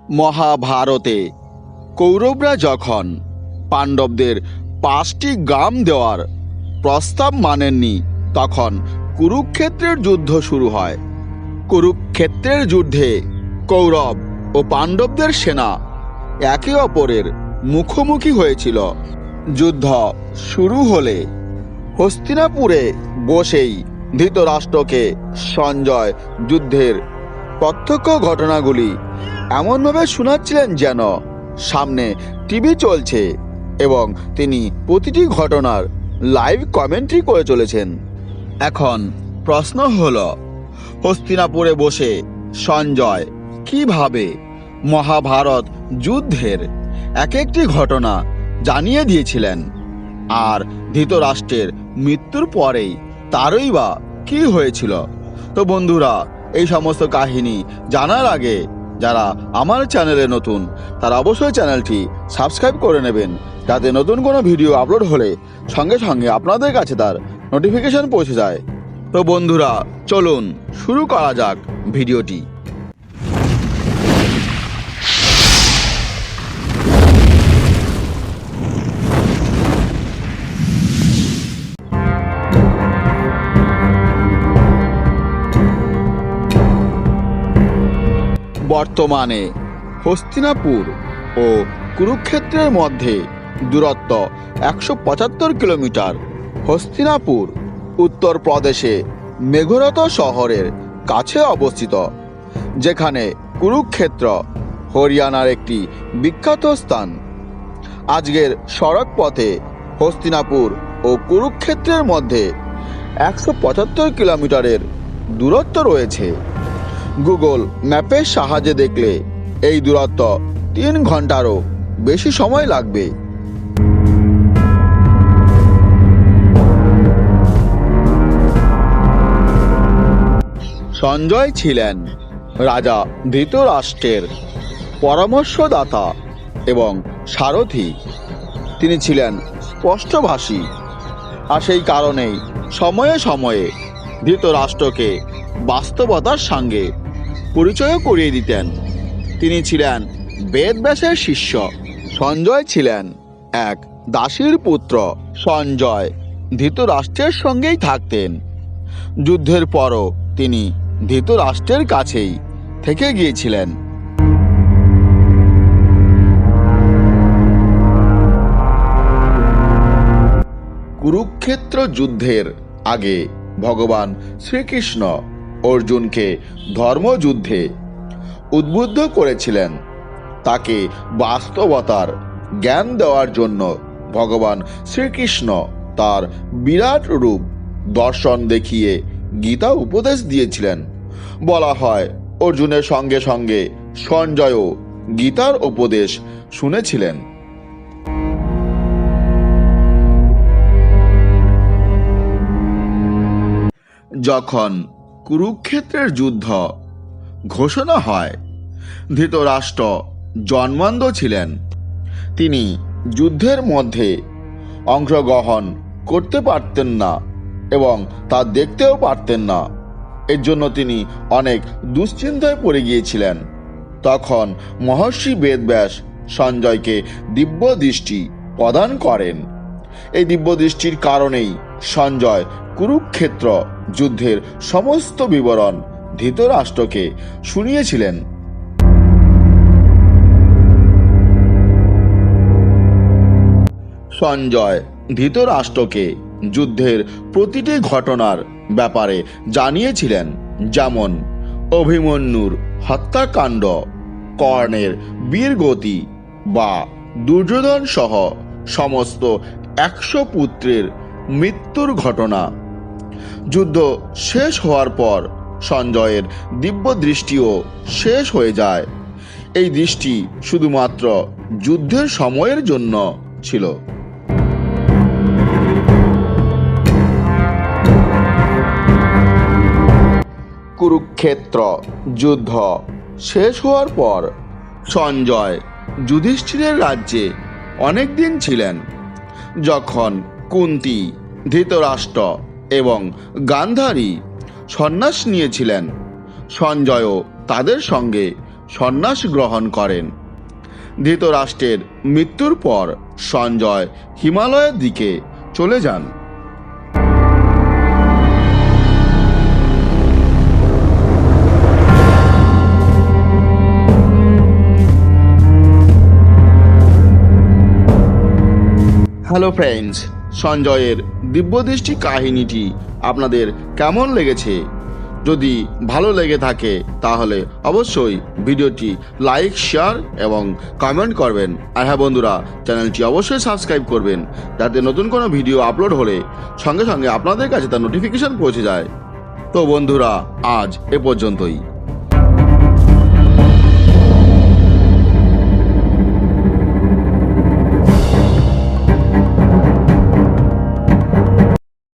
মহাভারতে কৌরবরা যখন পাণ্ডবদের 5টি গ্রাম দেওয়ার প্রস্তাব মানেননি, তখন কুরুক্ষেত্রের যুদ্ধ শুরু হয়। কুরুক্ষেত্রের যুদ্ধে কৌরব ও পাণ্ডবদের সেনা একে অপরের মুখোমুখি হয়েছিল। যুদ্ধ শুরু হলে হস্তিনাপুরে বসেই ধৃতরাষ্ট্রকে সঞ্জয় যুদ্ধের প্রত্যক্ষ ঘটনাগুলি এমনভাবে শোনাচ্ছিলেন যেন সামনে টিভি চলছে এবং তিনি প্রতিটি ঘটনার লাইভ কমেন্ট্রি করে চলেছেন। এখন প্রশ্ন হলো, হস্তিনাপুরে বসে সঞ্জয় কিভাবে মহাভারত যুদ্ধের এক একটি ঘটনা জানিয়ে দিয়েছিলেন, আর ধৃতরাষ্ট্রের মৃত্যুর পরেই তারই বা কি হয়েছিল? তো বন্ধুরা, এই সমস্ত কাহিনী জানার আগে যারা আমার চ্যানেলে নতুন তারা অবশ্যই চ্যানেলটি সাবস্ক্রাইব করে নেবেন, যাতে নতুন কোনো ভিডিও আপলোড হলে সঙ্গে সঙ্গে আপনাদের কাছে তার নোটিফিকেশন পৌঁছে যায়। তো বন্ধুরা, চলুন শুরু করা যাক ভিডিওটি। বর্তমানে হস্তিনাপুর ও কুরুক্ষেত্রের মধ্যে দূরত্ব 175 কিলোমিটার। হস্তিনাপুর উত্তরপ্রদেশে মেঘরত শহরের কাছে অবস্থিত, যেখানে কুরুক্ষেত্র হরিয়ানার একটি বিখ্যাত স্থান। আজকের সড়ক পথে হস্তিনাপুর ও কুরুক্ষেত্রের মধ্যে 175 কিলোমিটারের দূরত্ব রয়েছে। গুগল ম্যাপের সাহায্যে দেখলে এই দূরত্ব 3 ঘন্টারও বেশি সময় লাগবে। সঞ্জয় ছিলেন রাজা ধৃতরাষ্ট্রের পরামর্শদাতা এবং সারথি। তিনি ছিলেন স্পষ্টভাষী, আর সেই কারণেই সময়ে সময়ে ধৃতরাষ্ট্রকে বাস্তবতার সঙ্গে পরিচয় করিয়ে দিতেন। তিনি ছিলেন বেদব্যাসের শিষ্য। সঞ্জয় ছিলেন এক দাসীর পুত্র। সঞ্জয় ধৃতরাষ্ট্রের সঙ্গেই থাকতেন। যুদ্ধের পরও তিনি ধৃতরাষ্ট্রের কাছেই থেকে গিয়েছিলেন। কুরুক্ষেত্র যুদ্ধের আগে ভগবান শ্রীকৃষ্ণ অর্জুনকে ধর্মযুদ্ধে উদ্বুদ্ধ করেছিলেন। তাকে বাস্তবতার জ্ঞান দেওয়ার জন্য ভগবান শ্রীকৃষ্ণ তার বিরাট রূপ দর্শন দেখিয়ে গীতা উপদেশ দিয়েছিলেন। বলা হয়, অর্জুনের সঙ্গে সঙ্গে সঞ্জয়ও গীতার উপদেশ শুনেছিলেন। যখন কুরুক্ষেত্রের যুদ্ধ ঘোষণা হয়, ধৃতরাষ্ট্র জন্মান্ধ ছিলেন। তিনি যুদ্ধের মধ্যে অংশগ্রহণ করতে পারতেন না এবং তা দেখতেও পারতেন না। এর জন্য তিনি অনেক দুশ্চিন্তায় পড়ে গিয়েছিলেন। তখন মহর্ষি বেদব্যাস সঞ্জয়কে দিব্য দৃষ্টি প্রদান করেন। এই দিব্য দৃষ্টির কারণেই সঞ্জয় কুরুক্ষেত্র যুদ্ধের সমস্ত বিবরণ ধৃতরাষ্ট্রকে শুনিয়েছিলেন। সঞ্জয় ধৃতরাষ্ট্রকে যুদ্ধের প্রতিটি ঘটনার ব্যাপারে জানিয়েছিলেন, যেমন অভিমন্যুর হত্যাকাণ্ড, কর্ণের বীরগতি বা দুর্যোধন সহ সমস্ত 100 পুত্রের মৃত্যুর ঘটনা। যুদ্ধ শেষ হওয়ার পর সঞ্জয়ের দিব্য দৃষ্টিও শেষ হয়ে যায়। এই দৃষ্টি শুধুমাত্র যুদ্ধের সময়ের জন্য ছিল। কুরুক্ষেত্র যুদ্ধ শেষ হওয়ার পর সঞ্জয় যুধিষ্ঠিরের রাজ্যে অনেক দিন ছিলেন। যখন কুন্তী, ধৃতরাষ্ট্র এবং গান্ধারী সন্ন্যাস নিয়েছিলেন, সঞ্জয়ও তাদের সঙ্গে সন্ন্যাস গ্রহণ করেন। ধৃতরাষ্ট্রের মৃত্যুর পর সঞ্জয় হিমালয়ের দিকে চলে যান। হ্যালো ফ্রেন্ডস, সঞ্জয়ের দিব্যদৃষ্টি কাহিনীটি আপনাদের কেমন লেগেছে? যদি ভালো লেগে থাকে তাহলে অবশ্যই ভিডিওটি লাইক, শেয়ার এবং কমেন্ট করবেন। আর হ্যাঁ বন্ধুরা, চ্যানেলটি অবশ্যই সাবস্ক্রাইব করবেন, যাতে নতুন কোনো ভিডিও আপলোড হলে সঙ্গে সঙ্গে আপনাদের কাছে তার নোটিফিকেশন পৌঁছে যায়। তো বন্ধুরা, আজ এ পর্যন্তই।